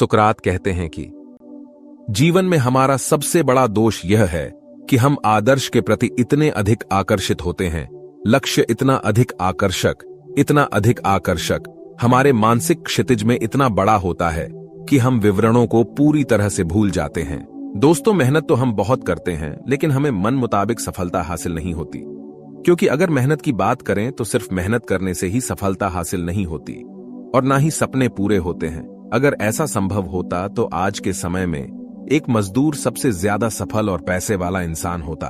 सुकरात कहते हैं कि जीवन में हमारा सबसे बड़ा दोष यह है कि हम आदर्श के प्रति इतने अधिक आकर्षित होते हैं, लक्ष्य इतना अधिक आकर्षक, हमारे मानसिक क्षितिज में इतना बड़ा होता है कि हम विवरणों को पूरी तरह से भूल जाते हैं। दोस्तों, मेहनत तो हम बहुत करते हैं, लेकिन हमें मन मुताबिक सफलता हासिल नहीं होती। क्योंकि अगर मेहनत की बात करें तो सिर्फ मेहनत करने से ही सफलता हासिल नहीं होती और ना ही सपने पूरे होते हैं। अगर ऐसा संभव होता तो आज के समय में एक मजदूर सबसे ज्यादा सफल और पैसे वाला इंसान होता,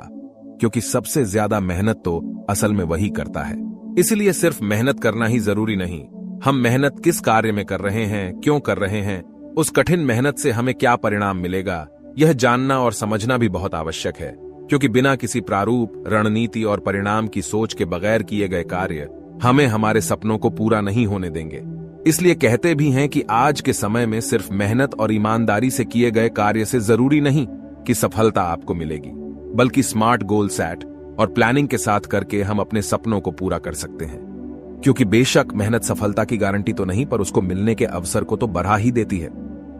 क्योंकि सबसे ज्यादा मेहनत तो असल में वही करता है। इसलिए सिर्फ मेहनत करना ही जरूरी नहीं, हम मेहनत किस कार्य में कर रहे हैं, क्यों कर रहे हैं, उस कठिन मेहनत से हमें क्या परिणाम मिलेगा, यह जानना और समझना भी बहुत आवश्यक है। क्योंकि बिना किसी प्रारूप, रणनीति और परिणाम की सोच के बगैर किए गए कार्य हमें हमारे सपनों को पूरा नहीं होने देंगे। इसलिए कहते भी हैं कि आज के समय में सिर्फ मेहनत और ईमानदारी से किए गए कार्य से जरूरी नहीं कि सफलता आपको मिलेगी, बल्कि स्मार्ट गोल सेट और प्लानिंग के साथ करके हम अपने सपनों को पूरा कर सकते हैं। क्योंकि बेशक मेहनत सफलता की गारंटी तो नहीं, पर उसको मिलने के अवसर को तो बढ़ा ही देती है।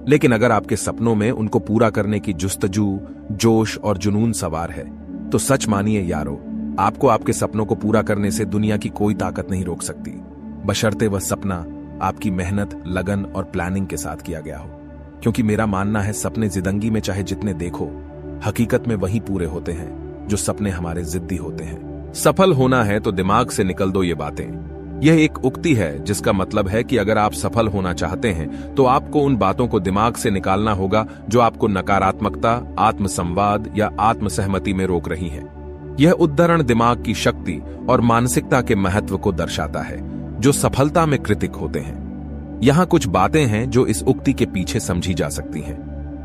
लेकिन अगर आपके सपनों में उनको पूरा करने की जुस्तजू, जोश और जुनून सवार है, तो सच मानिए यारो, आपको आपके सपनों को पूरा करने से दुनिया की कोई ताकत नहीं रोक सकती, बशर्ते वह सपना आपकी मेहनत, लगन और प्लानिंग के साथ किया गया हो। क्योंकि मेरा मानना है, सपने जिंदगी में चाहे जितने देखो, हकीकत में वही पूरे होते हैं जो सपने हमारे जिद्दी होते हैं। सफल होना है तो दिमाग से निकल दो ये बातें। यह एक उक्ति है जिसका मतलब है कि अगर आप सफल होना चाहते हैं तो आपको उन बातों को दिमाग से निकालना होगा जो आपको नकारात्मकता, आत्मसंवाद या आत्मसहमति में रोक रही है। यह उद्धरण दिमाग की शक्ति और मानसिकता के महत्व को दर्शाता है जो सफलता में कृतिक होते हैं। यहां कुछ बातें हैं जो इस उक्ति के पीछे समझी जा सकती हैं।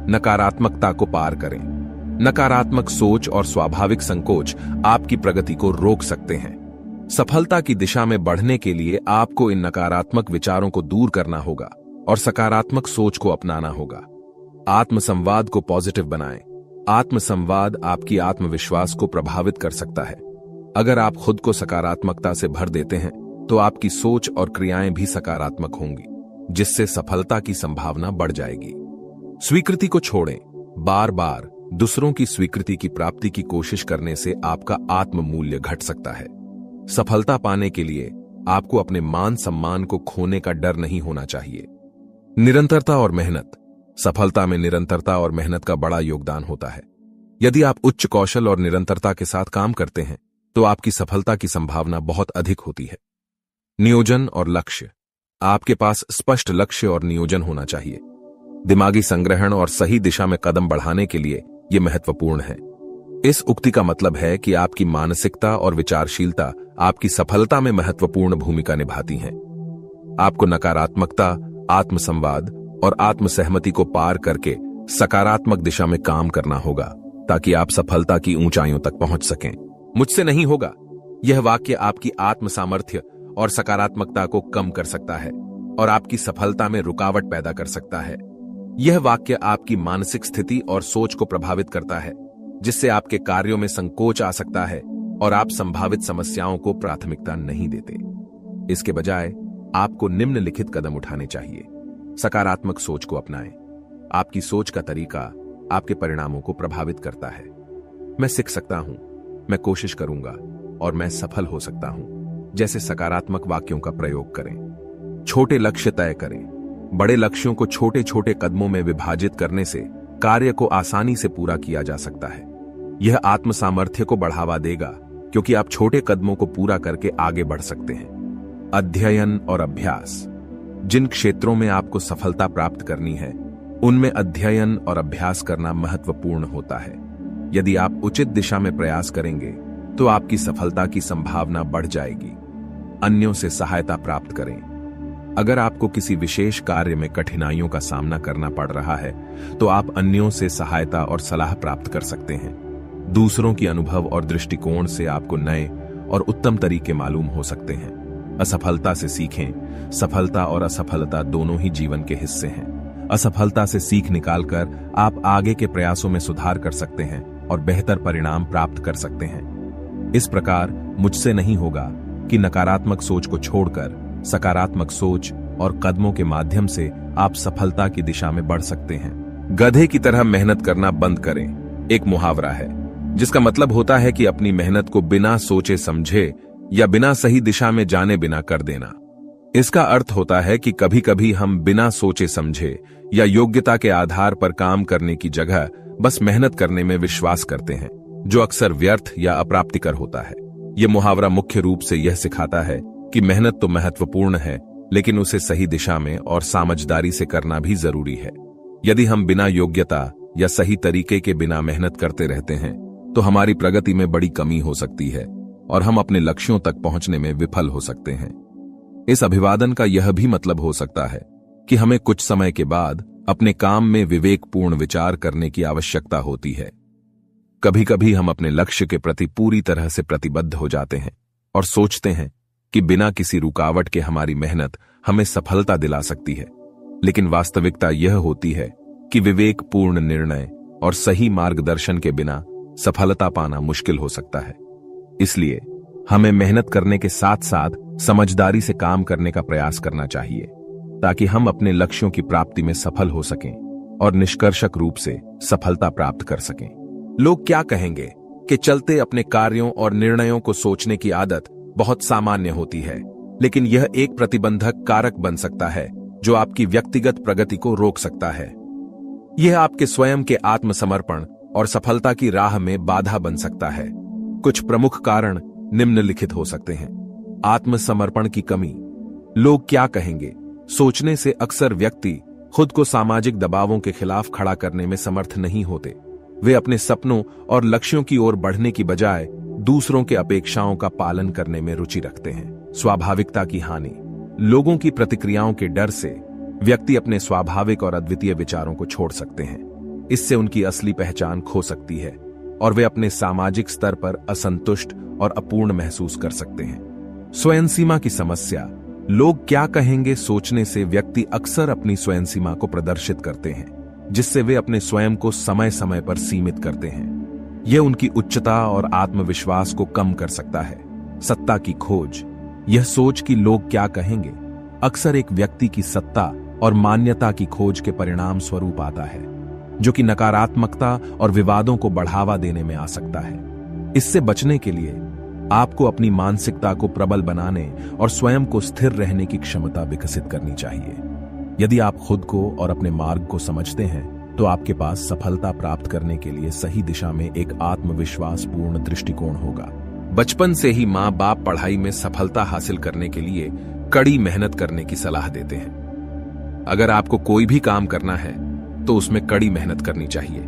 नकारात्मकता को पार करें। नकारात्मक सोच और स्वाभाविक संकोच आपकी प्रगति को रोक सकते हैं। सफलता की दिशा में बढ़ने के लिए आपको इन नकारात्मक विचारों को दूर करना होगा और सकारात्मक सोच को अपनाना होगा। आत्मसंवाद को पॉजिटिव बनाएं। आत्मसंवाद आपकी आत्मविश्वास को प्रभावित कर सकता है। अगर आप खुद को सकारात्मकता से भर देते हैं तो आपकी सोच और क्रियाएं भी सकारात्मक होंगी, जिससे सफलता की संभावना बढ़ जाएगी। स्वीकृति को छोड़ें। बार बार दूसरों की स्वीकृति की प्राप्ति की कोशिश करने से आपका आत्म मूल्य घट सकता है। सफलता पाने के लिए आपको अपने मान सम्मान को खोने का डर नहीं होना चाहिए। निरंतरता और मेहनत। सफलता में निरंतरता और मेहनत का बड़ा योगदान होता है। यदि आप उच्च कौशल और निरंतरता के साथ काम करते हैं तो आपकी सफलता की संभावना बहुत अधिक होती है। नियोजन और लक्ष्य। आपके पास स्पष्ट लक्ष्य और नियोजन होना चाहिए। दिमागी संग्रहण और सही दिशा में कदम बढ़ाने के लिए यह महत्वपूर्ण है। इस उक्ति का मतलब है कि आपकी मानसिकता और विचारशीलता आपकी सफलता में महत्वपूर्ण भूमिका निभाती हैं। आपको नकारात्मकता, आत्मसंवाद और आत्मसहमति को पार करके सकारात्मक दिशा में काम करना होगा ताकि आप सफलता की ऊंचाइयों तक पहुंच सकें। मुझसे नहीं होगा। यह वाक्य आपकी आत्म सामर्थ्य और सकारात्मकता को कम कर सकता है और आपकी सफलता में रुकावट पैदा कर सकता है। यह वाक्य आपकी मानसिक स्थिति और सोच को प्रभावित करता है, जिससे आपके कार्यों में संकोच आ सकता है और आप संभावित समस्याओं को प्राथमिकता नहीं देते। इसके बजाय आपको निम्नलिखित कदम उठाने चाहिए। सकारात्मक सोच को अपनाएं। आपकी सोच का तरीका आपके परिणामों को प्रभावित करता है। मैं सीख सकता हूं, मैं कोशिश करूंगा और मैं सफल हो सकता हूं जैसे सकारात्मक वाक्यों का प्रयोग करें। छोटे लक्ष्य तय करें। बड़े लक्ष्यों को छोटे छोटे कदमों में विभाजित करने से कार्य को आसानी से पूरा किया जा सकता है। यह आत्म सामर्थ्य को बढ़ावा देगा क्योंकि आप छोटे कदमों को पूरा करके आगे बढ़ सकते हैं। अध्ययन और अभ्यास। जिन क्षेत्रों में आपको सफलता प्राप्त करनी है उनमें अध्ययन और अभ्यास करना महत्वपूर्ण होता है। यदि आप उचित दिशा में प्रयास करेंगे तो आपकी सफलता की संभावना बढ़ जाएगी। अन्यों से सहायता प्राप्त करें। अगर आपको किसी विशेष कार्य में कठिनाइयों का सामना करना पड़ रहा है तो आप अन्यों से सहायता और सलाह प्राप्त कर सकते हैं। दूसरों की अनुभव और दृष्टिकोण से आपको नए और उत्तम तरीके मालूम हो सकते हैं। असफलता से सीखें। सफलता और असफलता दोनों ही जीवन के हिस्से हैं। असफलता से सीख निकालकर आप आगे के प्रयासों में सुधार कर सकते हैं और बेहतर परिणाम प्राप्त कर सकते हैं। इस प्रकार मुझसे नहीं होगा कि नकारात्मक सोच को छोड़कर सकारात्मक सोच और कदमों के माध्यम से आप सफलता की दिशा में बढ़ सकते हैं। गधे की तरह मेहनत करना बंद करें एक मुहावरा है, जिसका मतलब होता है कि अपनी मेहनत को बिना सोचे समझे या बिना सही दिशा में जाने बिना कर देना। इसका अर्थ होता है कि कभी कभी हम बिना सोचे समझे या योग्यता के आधार पर काम करने की जगह बस मेहनत करने में विश्वास करते हैं, जो अक्सर व्यर्थ या अप्राप्तिकर होता है। यह मुहावरा मुख्य रूप से यह सिखाता है कि मेहनत तो महत्वपूर्ण है, लेकिन उसे सही दिशा में और समझदारी से करना भी जरूरी है। यदि हम बिना योग्यता या सही तरीके के बिना मेहनत करते रहते हैं, तो हमारी प्रगति में बड़ी कमी हो सकती है और हम अपने लक्ष्यों तक पहुंचने में विफल हो सकते हैं। इस अभिवादन का यह भी मतलब हो सकता है कि हमें कुछ समय के बाद अपने काम में विवेकपूर्ण विचार करने की आवश्यकता होती है। कभी कभी हम अपने लक्ष्य के प्रति पूरी तरह से प्रतिबद्ध हो जाते हैं और सोचते हैं कि बिना किसी रुकावट के हमारी मेहनत हमें सफलता दिला सकती है, लेकिन वास्तविकता यह होती है कि विवेकपूर्ण निर्णय और सही मार्गदर्शन के बिना सफलता पाना मुश्किल हो सकता है। इसलिए हमें मेहनत करने के साथ साथ समझदारी से काम करने का प्रयास करना चाहिए, ताकि हम अपने लक्ष्यों की प्राप्ति में सफल हो सकें और निष्कर्षक रूप से सफलता प्राप्त कर सकें। लोग क्या कहेंगे कि चलते अपने कार्यों और निर्णयों को सोचने की आदत बहुत सामान्य होती है, लेकिन यह एक प्रतिबंधक कारक बन सकता है जो आपकी व्यक्तिगत प्रगति को रोक सकता है। यह आपके स्वयं के आत्मसमर्पण और सफलता की राह में बाधा बन सकता है। कुछ प्रमुख कारण निम्नलिखित हो सकते हैं। आत्मसमर्पण की कमी। लोग क्या कहेंगे सोचने से अक्सर व्यक्ति खुद को सामाजिक दबावों के खिलाफ खड़ा करने में समर्थ नहीं होते। वे अपने सपनों और लक्ष्यों की ओर बढ़ने की बजाय दूसरों के अपेक्षाओं का पालन करने में रुचि रखते हैं। स्वाभाविकता की हानि। लोगों की प्रतिक्रियाओं के डर से व्यक्ति अपने स्वाभाविक और अद्वितीय विचारों को छोड़ सकते हैं। इससे उनकी असली पहचान खो सकती है और वे अपने सामाजिक स्तर पर असंतुष्ट और अपूर्ण महसूस कर सकते हैं। स्वयं सीमा की समस्या। लोग क्या कहेंगे सोचने से व्यक्ति अक्सर अपनी स्वयं सीमा को प्रदर्शित करते हैं, जिससे वे अपने स्वयं को समय समय पर सीमित करते हैं। यह उनकी उच्चता और आत्मविश्वास को कम कर सकता है। सत्ता की खोज। यह सोच कि लोग क्या कहेंगे अक्सर एक व्यक्ति की सत्ता और मान्यता की खोज के परिणाम स्वरूप आता है, जो कि नकारात्मकता और विवादों को बढ़ावा देने में आ सकता है। इससे बचने के लिए आपको अपनी मानसिकता को प्रबल बनाने और स्वयं को स्थिर रहने की क्षमता विकसित करनी चाहिए। यदि आप खुद को और अपने मार्ग को समझते हैं, तो आपके पास सफलता प्राप्त करने के लिए सही दिशा में एक आत्मविश्वासपूर्ण दृष्टिकोण होगा। बचपन से ही माँ बाप पढ़ाई में सफलता हासिल करने के लिए कड़ी मेहनत करने की सलाह देते हैं। अगर आपको कोई भी काम करना है तो उसमें कड़ी मेहनत करनी चाहिए,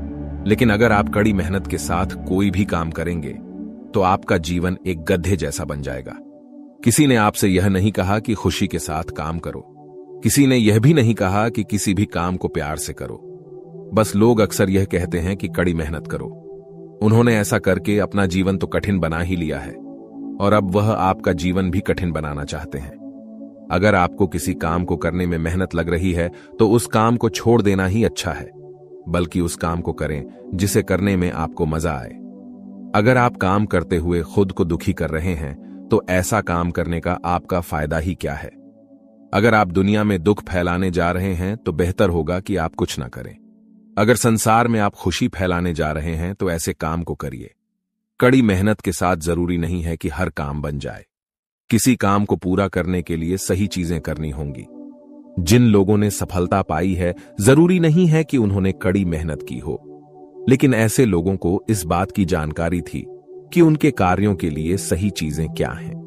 लेकिन अगर आप कड़ी मेहनत के साथ कोई भी काम करेंगे तो आपका जीवन एक गधे जैसा बन जाएगा। किसी ने आपसे यह नहीं कहा कि खुशी के साथ काम करो। किसी ने यह भी नहीं कहा कि किसी भी काम को प्यार से करो। बस लोग अक्सर यह कहते हैं कि कड़ी मेहनत करो। उन्होंने ऐसा करके अपना जीवन तो कठिन बना ही लिया है और अब वह आपका जीवन भी कठिन बनाना चाहते हैं। अगर आपको किसी काम को करने में मेहनत लग रही है तो उस काम को छोड़ देना ही अच्छा है, बल्कि उस काम को करें जिसे करने में आपको मजा आए। अगर आप काम करते हुए खुद को दुखी कर रहे हैं तो ऐसा काम करने का आपका फायदा ही क्या है। अगर आप दुनिया में दुख फैलाने जा रहे हैं तो बेहतर होगा कि आप कुछ ना करें। अगर संसार में आप खुशी फैलाने जा रहे हैं तो ऐसे काम को करिए। कड़ी मेहनत के साथ जरूरी नहीं है कि हर काम बन जाए। किसी काम को पूरा करने के लिए सही चीजें करनी होंगी। जिन लोगों ने सफलता पाई है, जरूरी नहीं है कि उन्होंने कड़ी मेहनत की हो, लेकिन ऐसे लोगों को इस बात की जानकारी थी कि उनके कार्यों के लिए सही चीजें क्या हैं।